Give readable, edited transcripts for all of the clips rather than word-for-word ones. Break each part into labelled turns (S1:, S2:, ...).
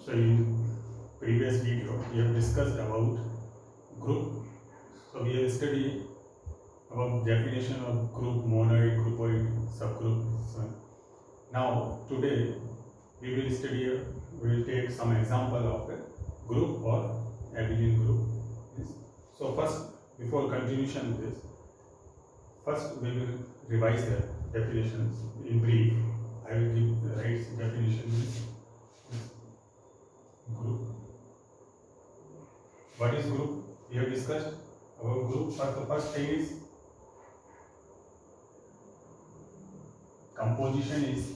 S1: So in previous video we have discussed about group. So we have studied about definition of group, monoid, groupoid, subgroup. So now today we will study, we will take some example of a group or abelian group. Yes. So first, before continuation of this, first we will revise the definitions in brief. I will give the right definitions. Group. What is group? We have discussed about group. The first thing is composition is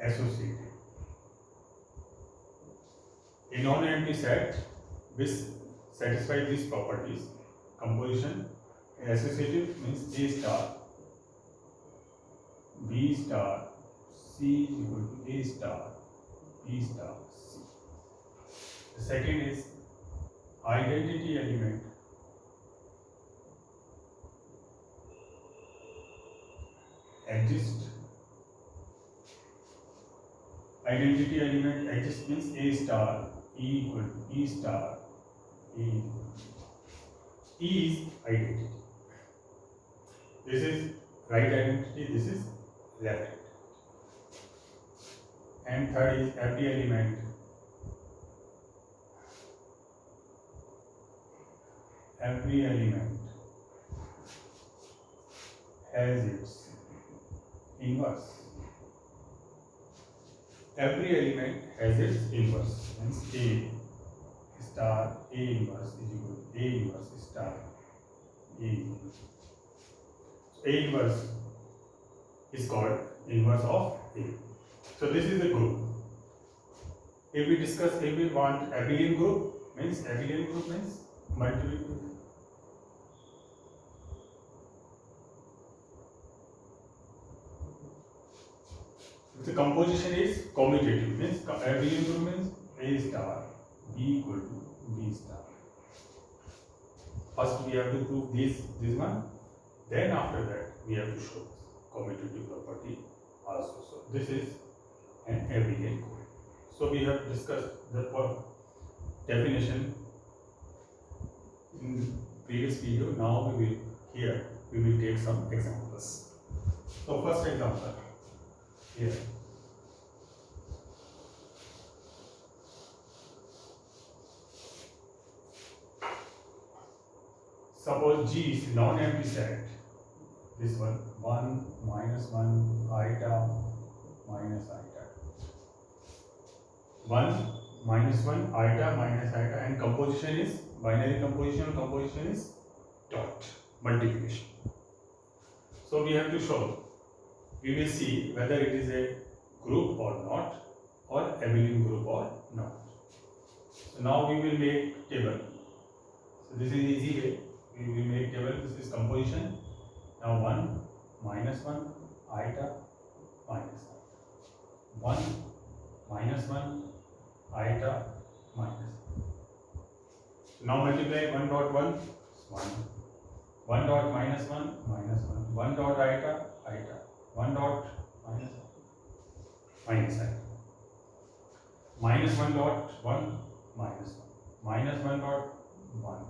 S1: associated. A non-empty set which satisfies these properties. Composition associative means A star, B star, C is equal to A star, B star, C. The second is identity element exists. Identity element exists means A star, E equal to E star, E equal to. E is identity. This is right identity, this is left identity. And third is every element has its inverse. Every element has its inverse. Means A star A inverse is equal to A inverse star A inverse. So A inverse is called inverse of A. So this is a group. If we want abelian group means multiple. The composition is commutative means abelian group means A star B equal to B star. First we have to prove this one, then after that we have to show commutative property also. So this is an abelian group. So we have discussed the definition in previous video. Now we will take some examples. So first example here. Suppose G is non-empty set. This one 1 minus 1 iota minus iota. 1 minus 1 iota minus iota, and composition is binary composition. Composition is dot multiplication. So we have to show. We will see whether it is a group or not, or abelian group or not. So now we will make table. So this is easy way. We will make table. This is composition. Now 1 minus 1 iota minus iota. 1 minus 1 iota minus. So now multiply 1 dot 1 1. 1 dot minus 1 minus 1. 1 dot iota iota. 1 dot minus iota. Minus 1 dot 1 minus 1. Minus 1 dot 1.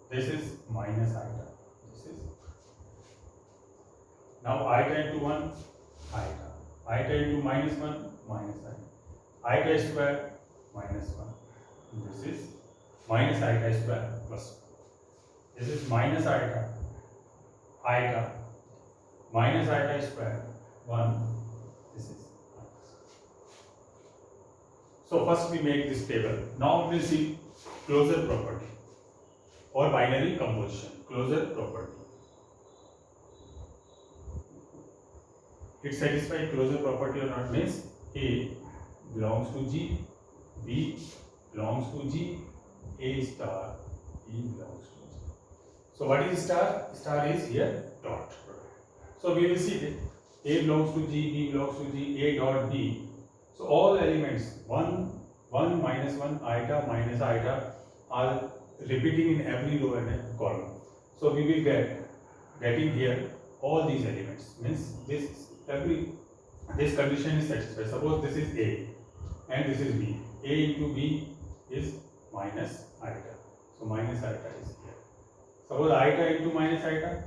S1: This is minus iota. This is. Now iota into 1 iota. Iota into minus 1 minus iota. Iota square minus 1. This is minus iota square plus 1. This is minus iota. Iota. Minus iota square 1. This is minus. So first we make this table. Now we will see closure property or binary composition. Closure property. It satisfies closure property or not means A belongs to G, B belongs to G, A star, E belongs to G. So what is star? Star is here dot. So we will see that A belongs to G, B belongs to G, A dot B. So all elements 1 minus 1 iota minus iota are repeating in every row and column. So we will getting here all these elements. Means this condition is satisfied. Suppose this is A and this is B. A into B is minus iota. So minus iota is here. Suppose iota into minus iota,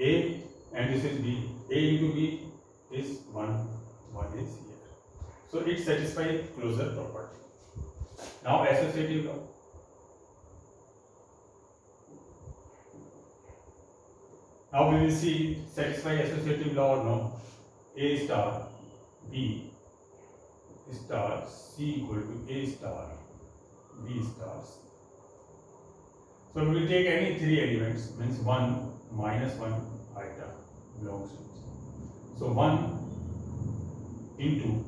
S1: A and this is B. A into B is 1 is here. So it satisfies closure property. Now associative law. Now we will see satisfy associative law or no. A star B star C equal to A star B star C. So we will take any three elements, means 1 minus 1 iota belongs to C. So 1 into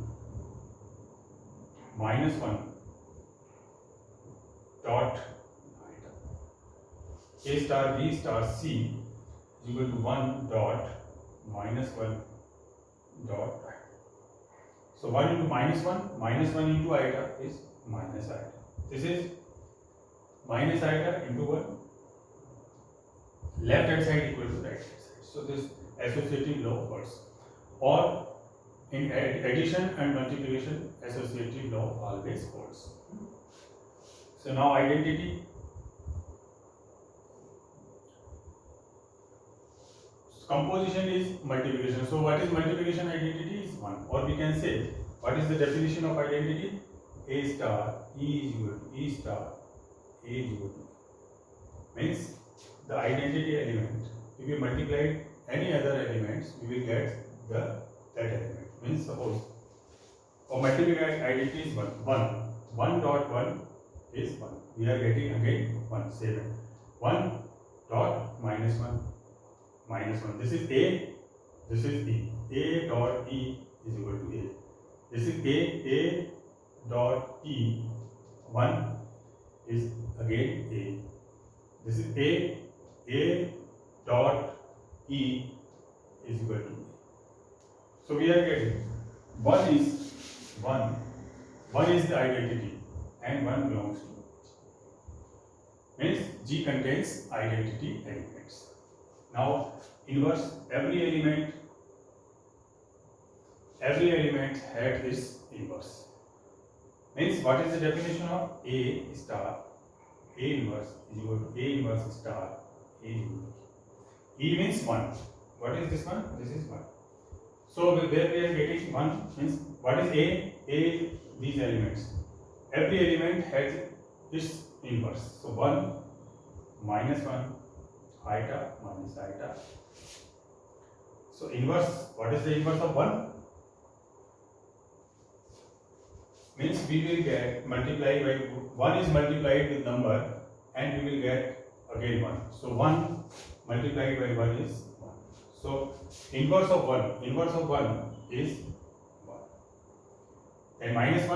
S1: minus 1 dot iota. A star B star C is equal to 1 dot minus 1 dot iota. So 1 into minus 1 into iota is minus iota. This is minus iota into 1. Left hand side equal to right hand side. So this associative law works. Or in addition and multiplication, associative law always holds. So now identity. Composition is multiplication. So what is multiplication identity is 1. Or we can say, what is the definition of identity? A star E is equal to E star A is equal to. Means the identity element. If we multiply any other elements, we will get that element. Means suppose or multiplication identity is 1. 1 dot 1 is 1. We are getting again 1, 7. 1 dot minus 1. Minus 1. This is A, this is E. A dot E is equal to A. This is A dot E. 1 is again A. This is A dot E is equal to A. So we are getting 1 is 1. 1 is the identity and 1 belongs to G. Means G contains identity elements. Now inverse every element had its inverse. Means what is the definition of A star? A inverse is equal to A inverse star A inverse. E means 1. What is this one? This is 1. So where we are getting 1 means what is A? A these elements. Every element has its inverse. So 1 minus 1 iota minus iota. So inverse, what is the inverse of 1? Means we will get multiplied by 1 is multiplied with number and we will get again 1. So 1 multiplied by 1 is 1. So inverse of 1 is 1. And minus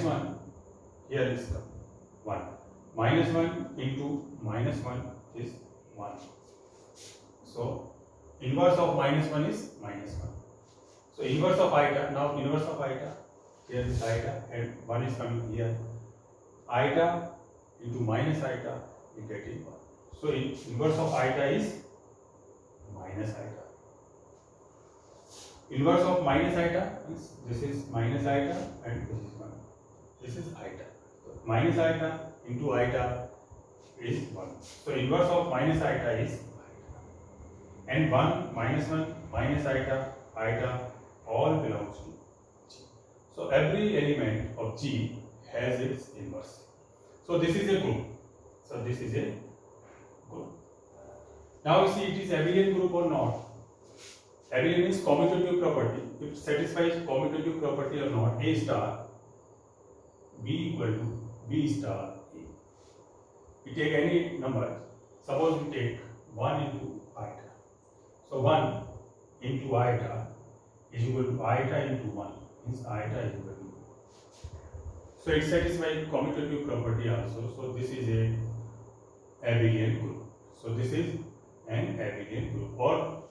S1: 1 here is 1. Minus 1 into minus 1 is 1. So inverse of minus 1 is minus 1. So inverse of iota, now inverse of iota, here is iota and 1 is coming here. Iota into minus iota, we get in 1. So inverse of iota is minus iota. Inverse of minus iota is this is minus iota and this is 1. This is iota. So minus iota into iota is 1. So inverse of minus iota is iota. And 1 minus iota all belongs to G. So every element of G has its inverse. So this is a group. Now you see it is abelian group or not. Abelian means commutative property. It satisfies commutative property or not. A star B equal to B star A. We take any number. Suppose we take 1 into iota. So 1 into iota is equal to iota into 1. Means iota is equal to 1. So it satisfies commutative property also. So this is a abelian group. So this is an abelian group. Or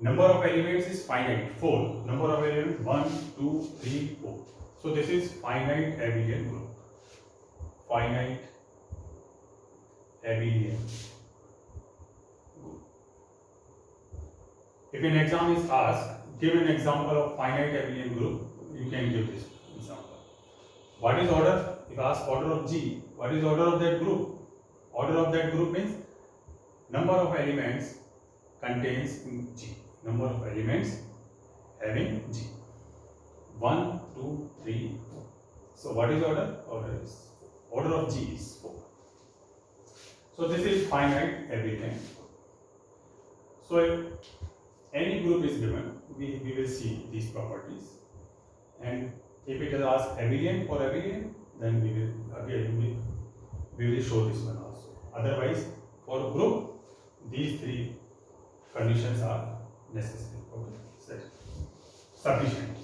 S1: number of elements is finite. 4. Number of elements 1, 2, 3, 4. So this is finite abelian group. Finite abelian group. an exam is asked, give an example of finite abelian group, you can give this example. What is order? If asked order of G, what is order of that group? Order of that group means number of elements contains in G. Number of elements having G. 1, 2, 3, 4. So what is order? Order of G is 4. So this is finite abelian. So if any group is given, we will see these properties. And if it is asked abelian for abelian, then we will again we will show this one also. Otherwise, for a group, these three conditions are necessary. Okay, sufficient.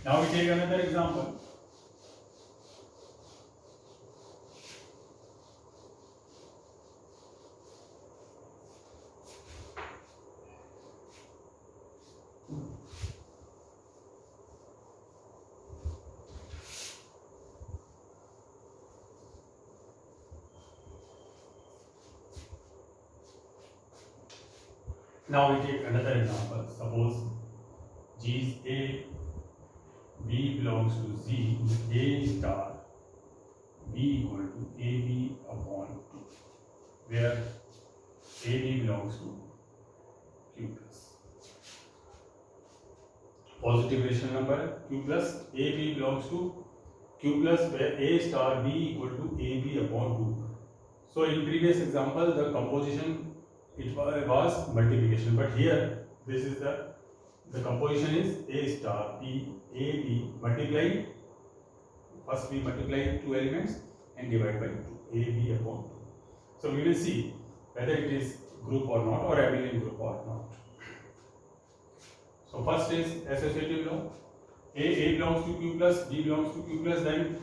S1: Now we take another example. Now we take another example. Suppose G is A, B belongs to Z, A star B equal to AB upon 2, where AB belongs to Q plus. Positive rational number Q plus, AB belongs to Q plus, where A star B equal to AB upon 2. So in previous example, the composition it was multiplication, but here this is the composition is A star B, AB multiplied. First we multiply two elements and divide by 2, AB upon 2. So we will see whether it is group or not, or abelian group or not. So first is associative law. A belongs to Q plus, B belongs to Q plus, then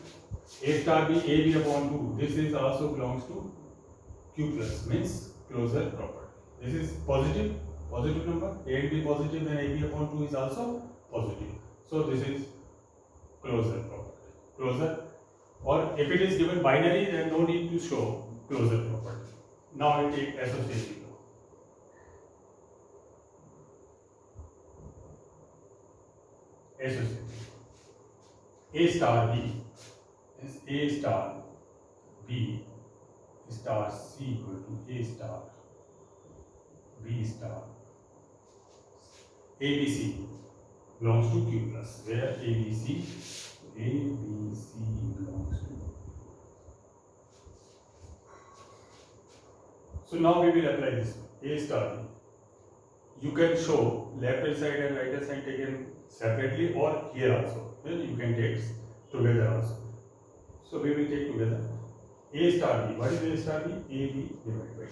S1: A star B, AB upon 2. This is also belongs to Q plus, means closure property. This is positive number. A and B positive, then AB upon 2 is also positive. So this is closure property. Closure, or if it is given binary, then no need to show closure property. Now we take associative law. Associative. A star B is A star B star C equal to A star B star. ABC belongs to Q plus, where ABC belongs to. So now we will apply this A star B. You can show left hand side and right hand side taken separately, or here also. Then you can take together also. So we will take together A star B. What is A star B? AB divided by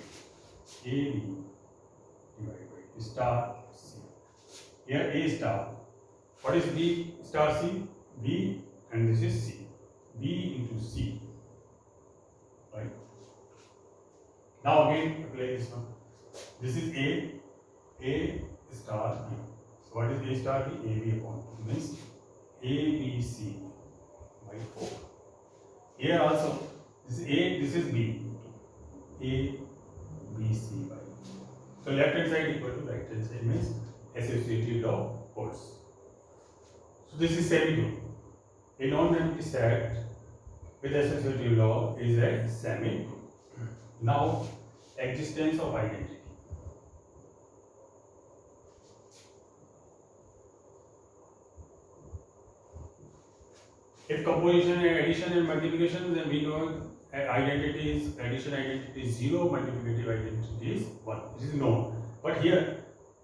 S1: AB divided by star C. Here A star. What is B star C? B, and this is C. B into C. Right? Now again apply this one. This is A star B. So what is A star B? AB upon 2 means ABC by 4. Here also this is A, this is B. ABC by 4. So left hand side equal to right hand side means associative law holds. So this is semigroup. A non-empty set with associative law is a semigroup. Now existence of identity. If composition and addition and multiplication, then we know identity is addition identity is 0, multiplicative identity is 1. This is known. But here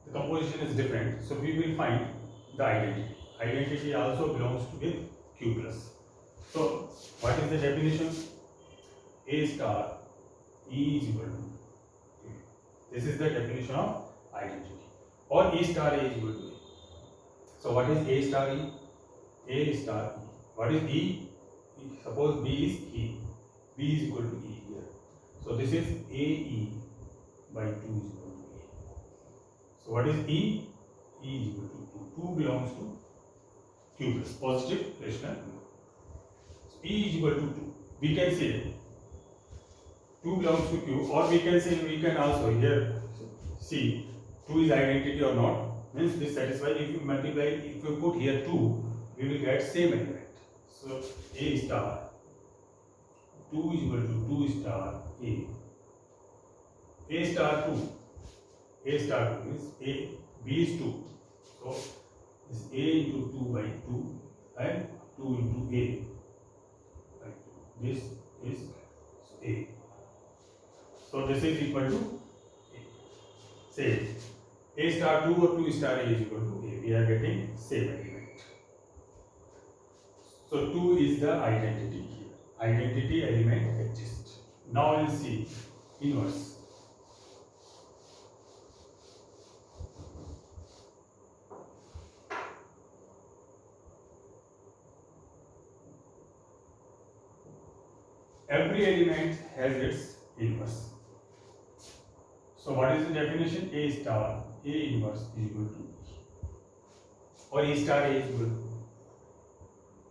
S1: the composition is different, so we will find the identity. Identity also belongs to with Q plus. So what is the definition? A star E is equal to A. This is the definition of identity. Or E star A is equal to A. So what is A star E? A star E. What is E? Suppose B is E. B is equal to E here. So this is AE by 2 is equal to A. So what is E? E is equal to 2. 2 belongs to Q plus, positive rational number. So E is equal to 2. We can say 2 2 belongs to Q, or we can say, we can also here see 2 is identity or not, means this satisfies. If you multiply, if you put here 2, we will get same element. So A star 2 is equal to 2 star A star 2, A star 2 means A, B is 2. So this A into 2 by 2 and 2 into A by 2. This is A. So this is equal to A. Say A star 2 or 2 star A is equal to A. We are getting same element. So 2 is the identity here. Identity element exists. Now we'll see inverse. Every element has its inverse. So what is the definition? A star A inverse is equal to E, or A star A is equal to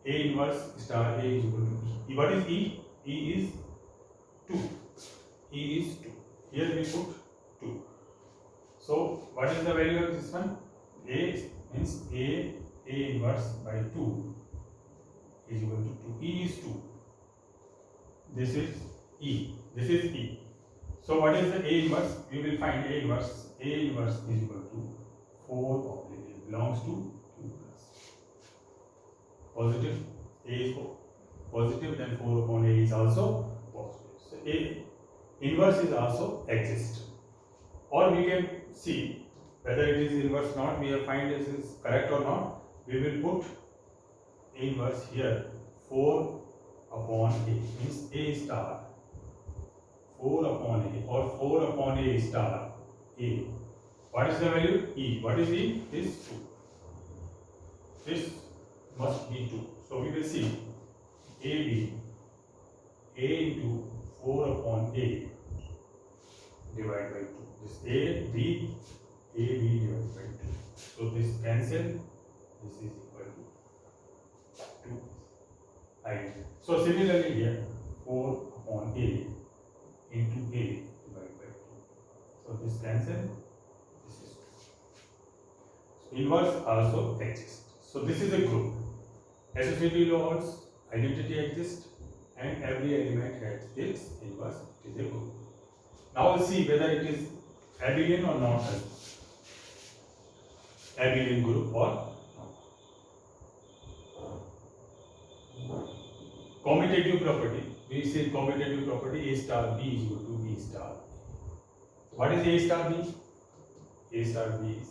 S1: A inverse star A is equal to E. What is E? E is 2. E is 2. Here we put 2. So what is the value of this one? A means A inverse by 2 is equal to 2. E is 2. This is E. This is E. So what is the A inverse? We will find A inverse. A inverse is equal to 4 of A belongs to Q plus. Positive. A is positive, then 4 upon A is also positive. So A inverse is also exist. Or we can see whether it is inverse or not. We have find this is correct or not. We will put A inverse here. 4 upon A means A star 4 upon A, or 4 upon A star A. What is the value? E. What is E? Is 2. This must be 2. So we will see AB A into 4 upon A divided by 2. This AB divided by 2. So this cancel. This is equal to 2. Right. So similarly here 4 upon A into A divided by 2. So this cancel. This is 2. So inverse also exists. So this is a group. Associative law holds, identity exists, and every element has its inverse. It is a group. Now we'll see whether it is abelian or not abelian group or not. Commutative property. We say commutative property A star B is equal to B star. What is A star B? A star B is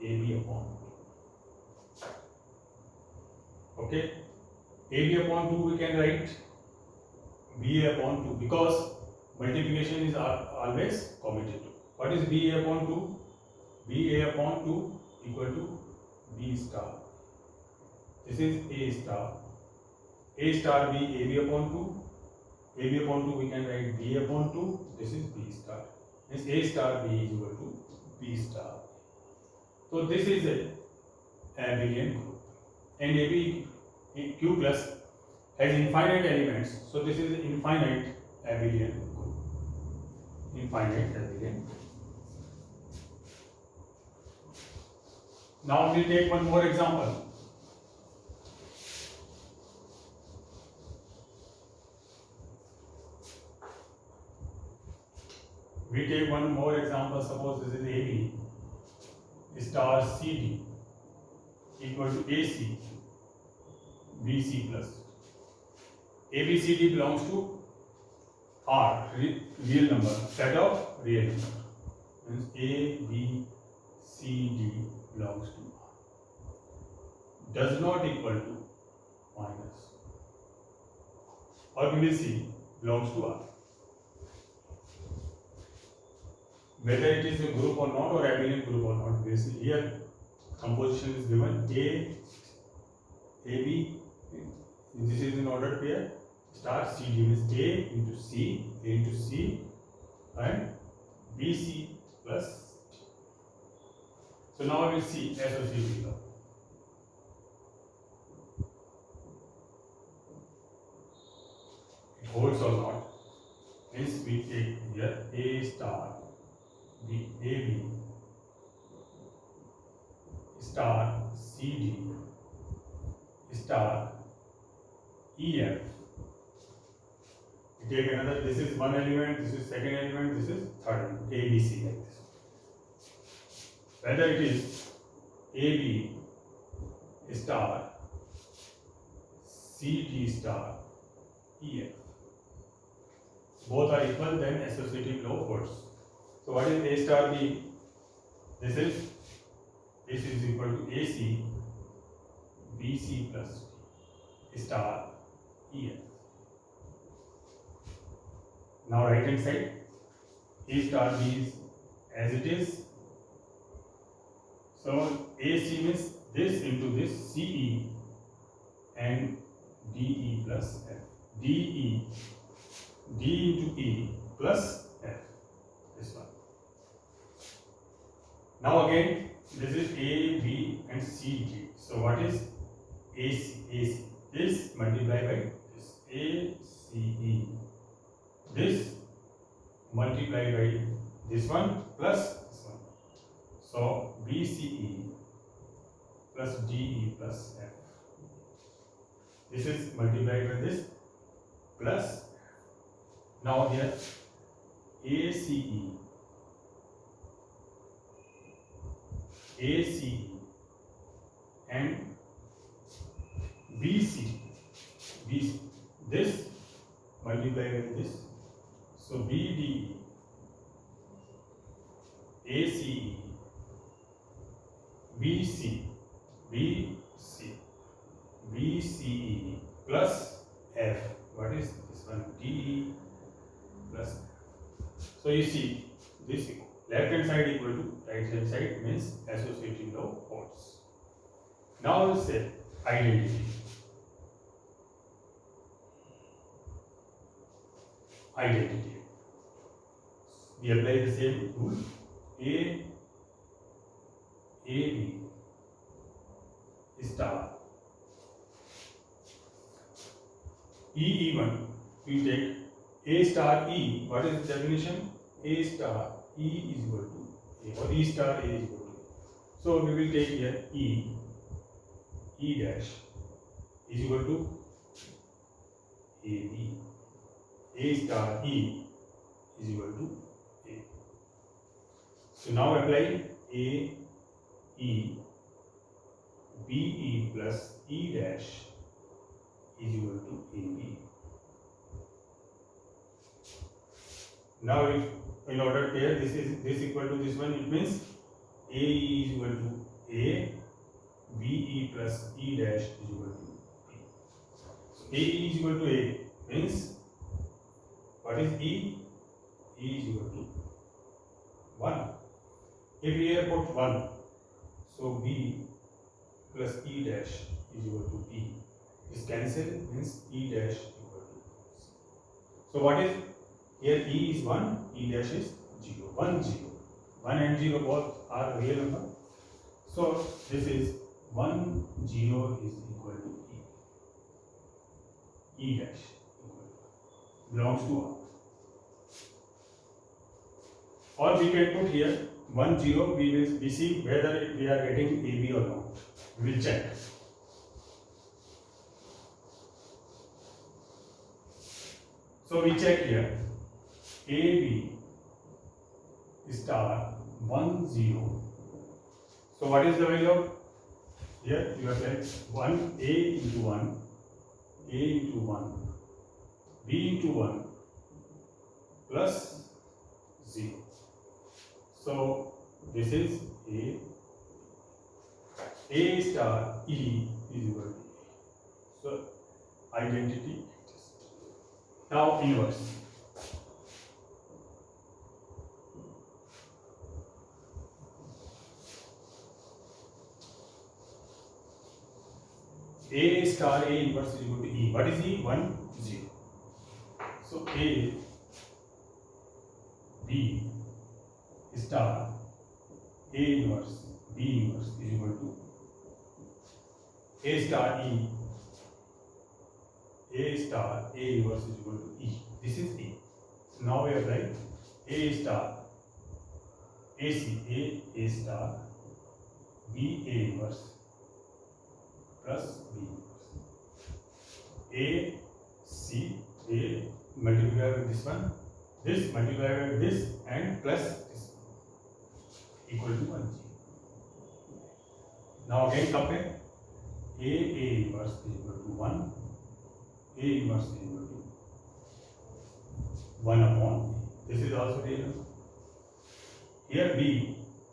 S1: AB upon 2. Okay? AB upon 2 we can write BA upon 2 because multiplication is always commutative. What is BA upon 2? BA upon 2 equal to B star. This is A star. A star B AB upon 2. AB upon 2 we can write B upon 2. This is B star. Means A star B is equal to B star. So this is a abelian group. And AB Q plus has infinite elements. So this is an infinite abelian group. Infinite abelian group. Now we take one more example. We take one more example. Suppose this is AB star CD equal to AC BC plus. ABCD belongs to R, real number, set of real number. Means ABCD belongs to R. Does not equal to minus. Or we will see belongs to R. Whether it is a group or not, or abelian group or not, we will see here composition is given AB. This is in ordered pair. Star CD means A into C, and BC plus D. So now we will see associative law. It holds or not. Means we take here A star B AB star CD star EF. We take another, this is one element, this is second element, this is third element, ABC like this. Whether it is AB star CD star EF, both are equal, then associative law holds. So what is A star B? This is equal to AC BC plus D star EF. Now right hand side, A star B is as it is. So AC means this into this CE and DE plus F. DE, D into E plus F. This one. Now again, this is A, B and C, D. So what is AC? AC. This multiplied by this ACE. This multiplied by this one plus this one. So BCE plus DE plus F. This is multiplied by this plus. Now here ACE and BC. This multiplied by this. So BDE, ACE, BCE plus F. What is this one? DE plus F. So you see this left hand side equal to right hand side means associative law holds. Now we'll say identity. Identity. We apply the same rule. AB star E1. We take A star E. What is the definition? A star E is equal to A, or E star A is equal to A. So we will take here E dash is equal to AB. A star E is equal to A. So now apply A E BE plus E dash is equal to AB. Now if in order here this equal to this one, it means AE is equal to A, BE plus E dash is equal to B. So AE is equal to A means what is E? E is equal to 1. If we here put 1, so B plus E dash is equal to B. This cancel means E dash equal to 0. So what is here? E is 1, E dash is 0. 1, 0. 1 and 0 both are real number. So this is 1, 0 is equal to E. E dash belongs to 1. Or we can put here 1, 0. We see whether we are getting AB or not. We will check. So we check here AB star 1, 0. So what is the value of here? You have said 1 A into 1, A into 1, B into 1 plus 0. So this is A star E is equal to A. So identity exists. Now inverse. A star A inverse is equal to E. What is E? 1, 0. So A B star A inverse B inverse is equal to A star E. A star A inverse is equal to E. This is E. So now we apply A star AC A star B A inverse plus B inverse. A C A multiplied with this multiplied with this and plus this equal to 1 G. Now again compare A inverse is equal to 1, A inverse is equal to 1 upon A. This is also real number. Here B,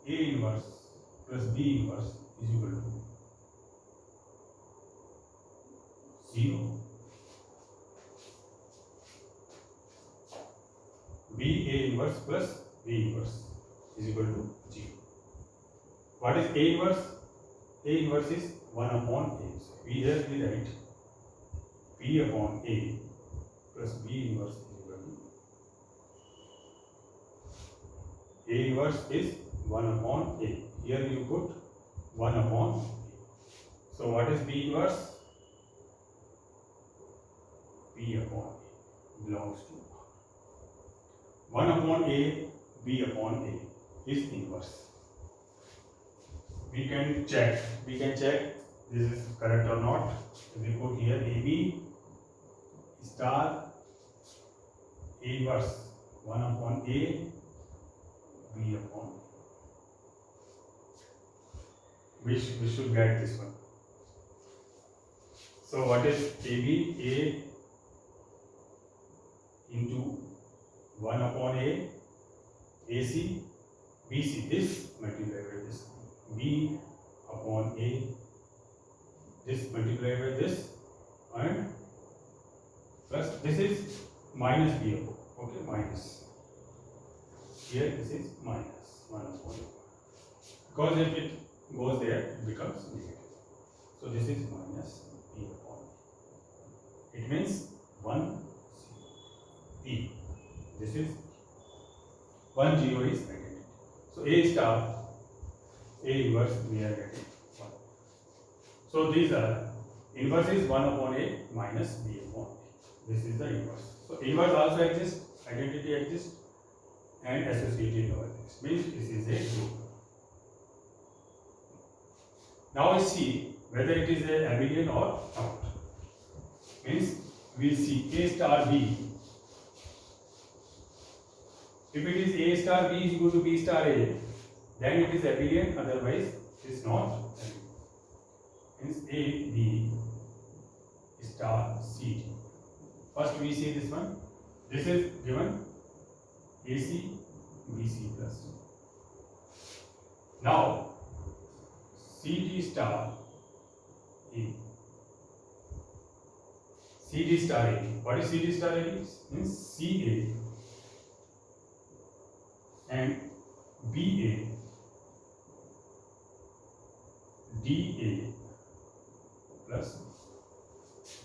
S1: A inverse plus B inverse is equal to 0. B A inverse plus B inverse is equal to 0. What is A inverse? A inverse is 1 upon A. So we write P upon A plus B inverse is equal to A inverse is 1 upon A. Here you put 1 upon A. So what is B inverse? P upon A belongs to 1 upon A, B upon A is inverse. We can check this is correct or not. If we put here AB star A inverse 1 upon A, B upon A. We should get this one. So what is AB? A into 1 upon A, AC, BC, this multiplied by this, B upon A, this multiplied by this, and plus this is minus B upon, okay, minus. Here this is minus 1 upon A. Because if it goes there, it becomes negative. So this is minus B upon A. It means 1 P. This is 1 0 is identity. So A star, A inverse we are getting 1. So these are inverse is 1 upon A minus B upon A. This is the inverse. So inverse also exists, identity exists, and associated law exists. Means this is a group. Now we see whether it is a abelian or not. Means we see A star B. If it is A star B is equal to B star A, then it is abelian, otherwise it is not abelian. Hence A, B star C, D. First we see this one. This is given AC, BC plus. Now CD star A. CD star A. What is CD star A? Means CA and BA, DA plus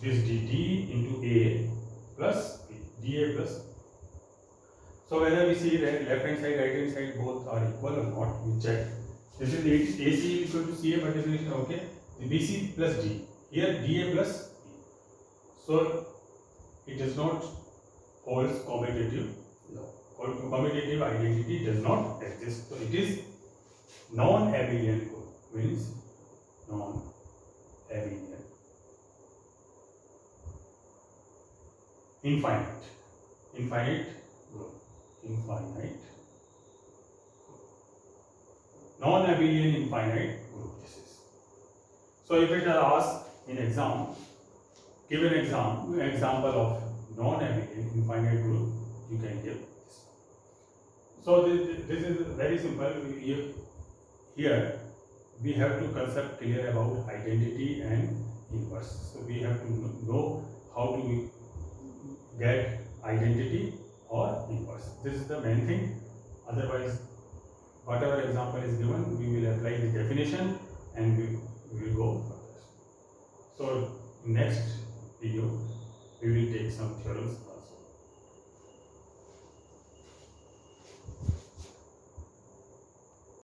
S1: this D into A plus DA plus. So whether we see that left hand side, right hand side both are equal or not, we check. This is AC is equal to CA multiplication, okay. The BC plus D. Here DA plus B. So it does not hold commutative law. Commutative identity does not exist. So it is non-abelian group. Means non-abelian. Infinite group. Infinite. Non-abelian infinite group. This is. So if it is asked in exam, give an example of non-abelian infinite group, you can give this. So this is very simple. Here we have to concept clear about identity and inverse. So we have to know how to get identity or inverse. This is the main thing. Otherwise, whatever example is given, we will apply the definition and we will go further. So next video we will take some theorems